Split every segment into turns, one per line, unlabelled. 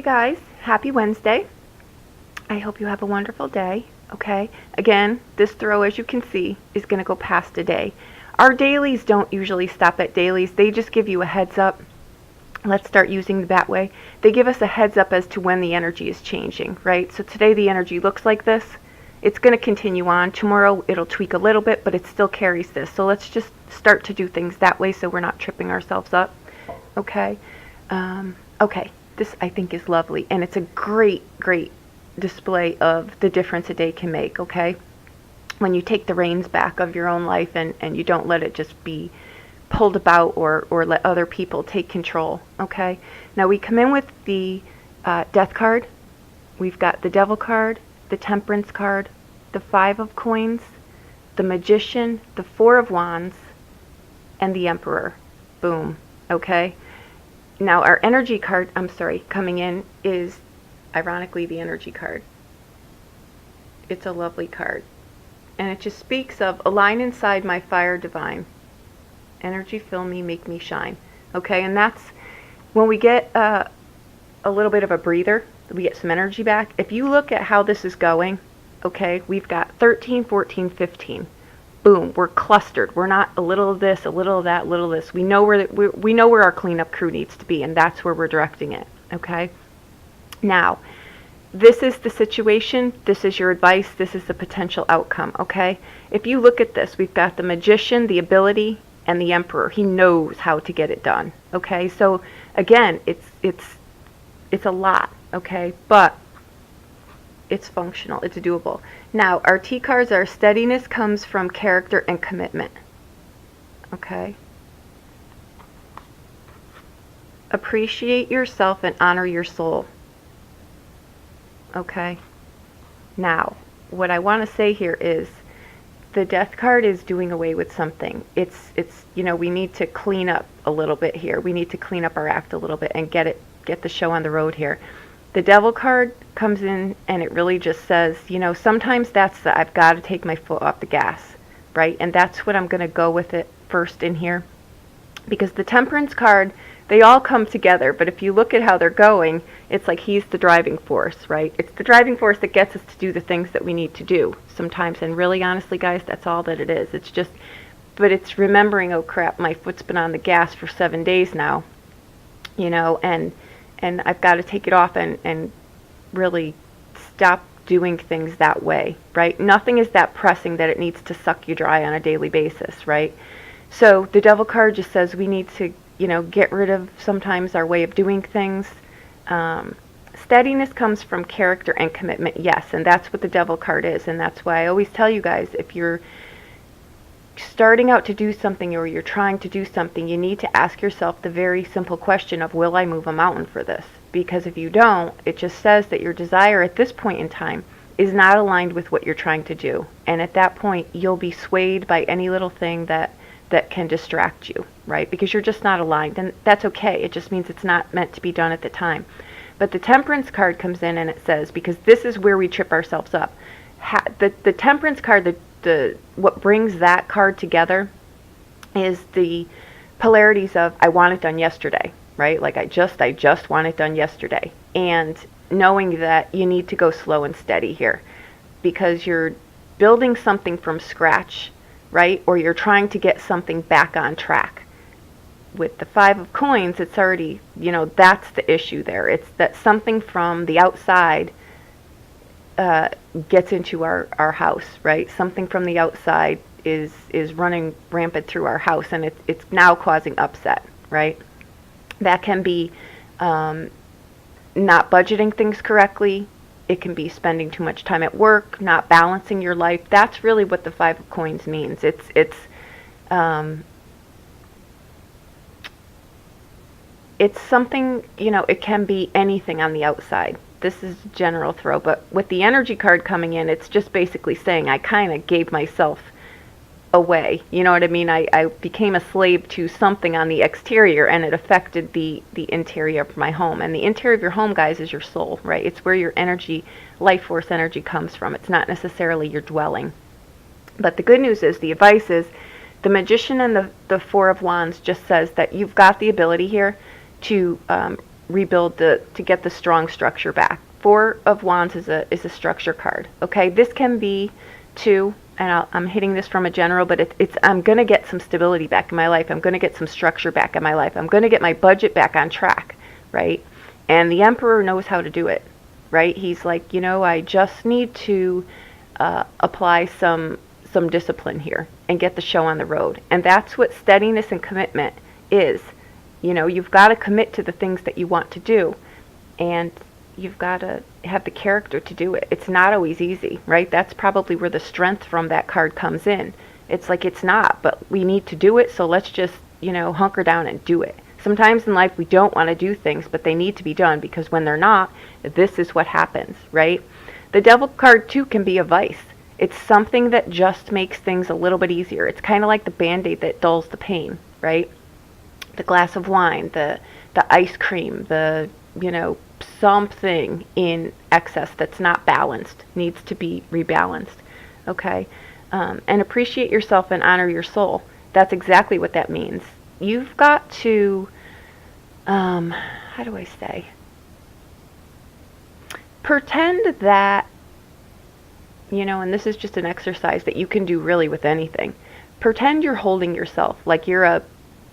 guys, happy Wednesday. I hope you have a wonderful day. Okay, again, this throw, as you can see, is going to go past a day. Our dailies don't usually stop at dailies. They just give you a heads up. Let's start using it that way. They give us a heads up as to when the energy is changing, right? So today the energy looks like this. It's going to continue on. Tomorrow it'll tweak a little bit, but it still carries this. So let's just start to do things that way so we're not tripping ourselves up. Okay. Okay. This I think is lovely, and it's a great display of the difference a day can make, okay? When you take the reins back of your own life and you don't let it just be pulled about or let other people take control, okay? Now we come in with the Death card. We've got the Devil card, the Temperance card, the Five of Coins, the Magician, the Four of Wands, and the Emperor. Boom, okay? Now our energy card, coming in is ironically the energy card. It's a lovely card. And it just speaks of align inside my fire divine. Energy fill me, make me shine. Okay, and that's when we get a little bit of a breather, we get some energy back. If you look at how this is going, okay, we've got 13, 14, 15. Boom, we're clustered. We're not a little of this, a little of that, a little of this. We know where our cleanup crew needs to be, and that's where we're directing it, okay? Now, this is the situation, this is your advice, this is the potential outcome, okay? If you look at this, we've got the Magician, the ability, and the Emperor. He knows how to get it done, okay? So, again, it's a lot, okay? But it's functional, it's doable. Now, our T cards are steadiness comes from character and commitment. Okay? Appreciate yourself and honor your soul. Okay? Now, what I want to say here is the Death card is doing away with something. It's we need to clean up a little bit here. We need to clean up our act a little bit and get the show on the road here. The Devil card comes in and it really just says, sometimes that's the I've got to take my foot off the gas, right? And that's what I'm going to go with it first in here. Because the Temperance card, they all come together, but if you look at how they're going, it's like he's the driving force, right? It's the driving force that gets us to do the things that we need to do sometimes. And really, honestly, guys, that's all that it is. It's just, but it's remembering, oh crap, my foot's been on the gas for 7 days now, and I've got to take it off and really stop doing things that way, right? Nothing is that pressing that it needs to suck you dry on a daily basis, right? So the Devil card just says we need to, get rid of sometimes our way of doing things. Steadiness comes from character and commitment, yes, and that's what the Devil card is, and that's why I always tell you guys, if you're starting out to do something or you're trying to do something, you need to ask yourself the very simple question of, will I move a mountain for this? Because if you don't, it just says that your desire at this point in time is not aligned with what you're trying to do. And at that point, you'll be swayed by any little thing that can distract you, right? Because you're just not aligned, and that's okay. It just means it's not meant to be done at the time. But the Temperance card comes in and it says, because this is where we trip ourselves up, the Temperance card, what brings that card together is the polarities of I want it done yesterday, right? Like I just want it done yesterday. And knowing that you need to go slow and steady here because you're building something from scratch, right? Or you're trying to get something back on track. With the Five of Coins, it's already, that's the issue there. It's that something from the outside gets into our house, right? Something from the outside is running rampant through our house, and it's now causing upset, right? That can be not budgeting things correctly. It can be spending too much time at work, not balancing your life. That's really what the Five of Coins means. It's something, it can be anything on the outside. This is a general throw, but with the energy card coming in, it's just basically saying I kind of gave myself away. You know what I mean? I became a slave to something on the exterior, and it affected the interior of my home. And the interior of your home, guys, is your soul, right? It's where your energy, life force energy comes from. It's not necessarily your dwelling. But the good news is, the advice is, the Magician and the Four of Wands just says that you've got the ability here to rebuild to get the strong structure back. Four of Wands is a structure card. Okay, this can be two, and I'm hitting this from a general, but it's I'm going to get some stability back in my life. I'm going to get some structure back in my life. I'm going to get my budget back on track, right? And the Emperor knows how to do it, right? He's like, I just need to apply some discipline here and get the show on the road. And that's what steadiness and commitment is. You've got to commit to the things that you want to do, and you've got to have the character to do it. It's not always easy, right? That's probably where the strength from that card comes in. It's like, it's not, but we need to do it, so let's just, hunker down and do it. Sometimes in life we don't want to do things, but they need to be done, because when they're not, this is what happens, right? The Devil card too can be a vice. It's something that just makes things a little bit easier. It's kind of like the Band-Aid that dulls the pain, right? The glass of wine, the ice cream, the, something in excess that's not balanced needs to be rebalanced, okay? And appreciate yourself and honor your soul. That's exactly what that means. You've got to, how do I say? Pretend that, and this is just an exercise that you can do really with anything. Pretend you're holding yourself like you're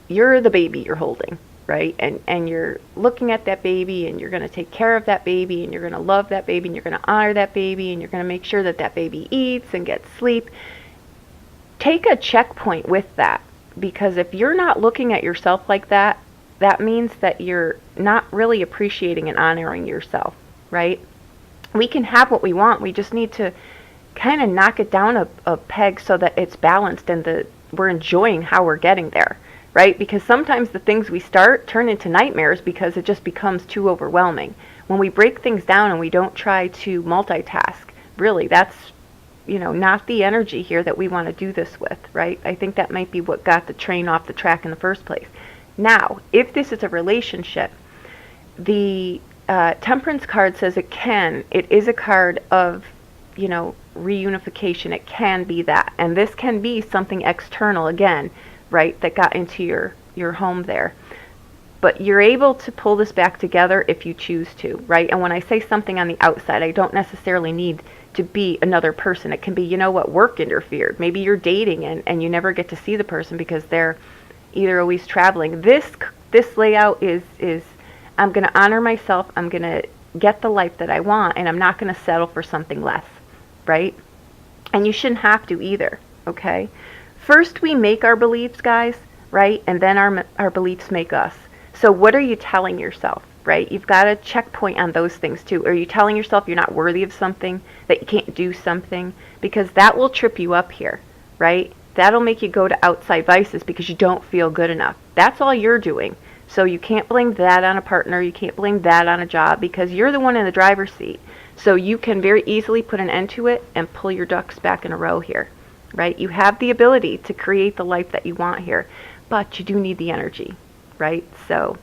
the baby you're holding, right? And you're looking at that baby, and you're going to take care of that baby, and you're going to love that baby, and you're going to honor that baby, and you're going to make sure that that baby eats and gets sleep. Take a checkpoint with that, because if you're not looking at yourself like that, that means that you're not really appreciating and honoring yourself, right? We can have what we want. We just need to kind of knock it down a peg so that it's balanced and we're enjoying how we're getting there, right? Because sometimes the things we start turn into nightmares because it just becomes too overwhelming. When we break things down and we don't try to multitask, really, that's, not the energy here that we want to do this with, right? I think that might be what got the train off the track in the first place. Now, if this is a relationship, the Temperance card says it is a card of, reunification. It can be that. And this can be something external again, right, that got into your home there. But you're able to pull this back together if you choose to, right? And when I say something on the outside, I don't necessarily need to be another person. It can be, work interfered. Maybe you're dating and you never get to see the person because they're either always traveling. This layout is I'm going to honor myself. I'm going to get the life that I want, and I'm not going to settle for something less, right? And you shouldn't have to either, okay? First, we make our beliefs, guys, right? And then our beliefs make us. So what are you telling yourself, right? You've got a checkpoint on those things too. Are you telling yourself you're not worthy of something, that you can't do something? Because that will trip you up here, right? That'll make you go to outside vices because you don't feel good enough. That's all you're doing. So you can't blame that on a partner. You can't blame that on a job because you're the one in the driver's seat. So you can very easily put an end to it and pull your ducks back in a row here, right? You have the ability to create the life that you want here, but you do need the energy, right? So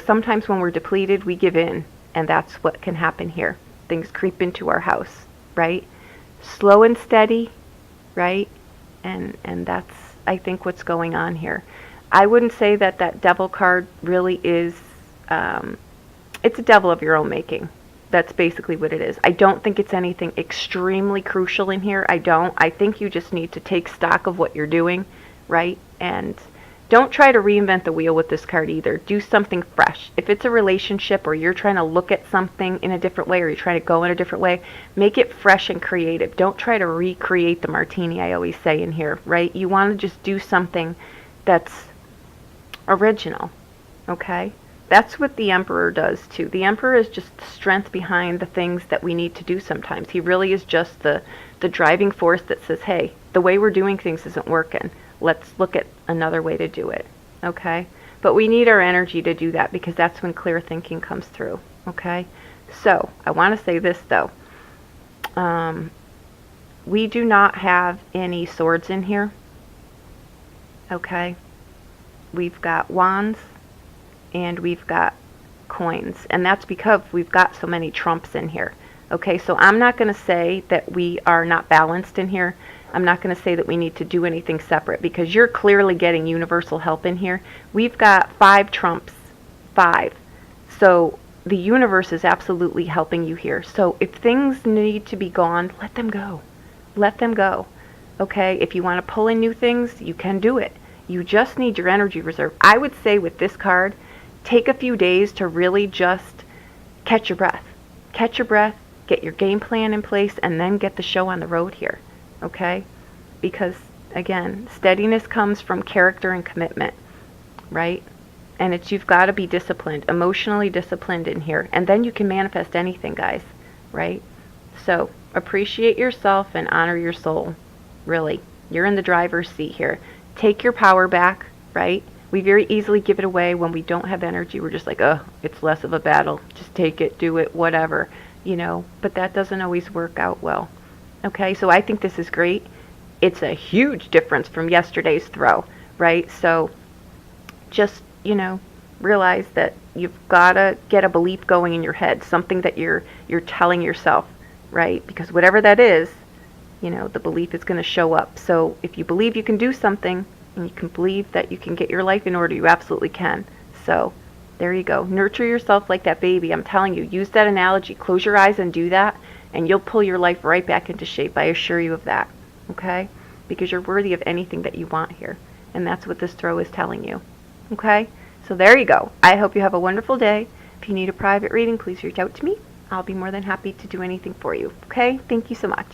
sometimes when we're depleted, we give in, and that's what can happen here. Things creep into our house, right? Slow and steady, right? And that's, I think, what's going on here. I wouldn't say that Devil card really is, it's a devil of your own making. That's basically what it is. I don't think it's anything extremely crucial in here. I don't. I think you just need to take stock of what you're doing, right? And don't try to reinvent the wheel with this card either. Do something fresh. If it's a relationship or you're trying to look at something in a different way or you're trying to go in a different way, make it fresh and creative. Don't try to recreate the martini, I always say in here, right? You want to just do something that's original, okay? That's what the Emperor does too. The Emperor is just the strength behind the things that we need to do sometimes. He really is just the driving force that says, hey, the way we're doing things isn't working. Let's look at another way to do it, okay? But we need our energy to do that because that's when clear thinking comes through, okay? So I want to say this though. We do not have any swords in here, okay? We've got wands and we've got coins, and that's because we've got so many trumps in here. Okay, so I'm not going to say that we are not balanced in here. I'm not going to say that we need to do anything separate because you're clearly getting universal help in here. We've got 5 trumps, 5. So the universe is absolutely helping you here. So if things need to be gone, let them go. Let them go. Okay? If you want to pull in new things, you can do it. You just need your energy reserve. I would say with this card, take a few days to really just catch your breath. Catch your breath, get your game plan in place, and then get the show on the road here. Okay? Because, again, steadiness comes from character and commitment, right? And it's you've got to be disciplined, emotionally disciplined in here. And then you can manifest anything, guys, right? So appreciate yourself and honor your soul. Really. You're in the driver's seat here. Take your power back, right? We very easily give it away when we don't have energy. We're just like, oh, it's less of a battle. Just take it, do it, whatever, you know. But that doesn't always work out well. Okay, so I think this is great. It's a huge difference from yesterday's throw, right? So just, you know, realize that you've got to get a belief going in your head, something that you're telling yourself, right? Because whatever that is, you know, the belief is going to show up. So if you believe you can do something and you can believe that you can get your life in order, you absolutely can. So there you go. Nurture yourself like that baby. I'm telling you, use that analogy. Close your eyes and do that, and you'll pull your life right back into shape. I assure you of that. Okay? Because you're worthy of anything that you want here. And that's what this throw is telling you. Okay? So there you go. I hope you have a wonderful day. If you need a private reading, please reach out to me. I'll be more than happy to do anything for you. Okay? Thank you so much.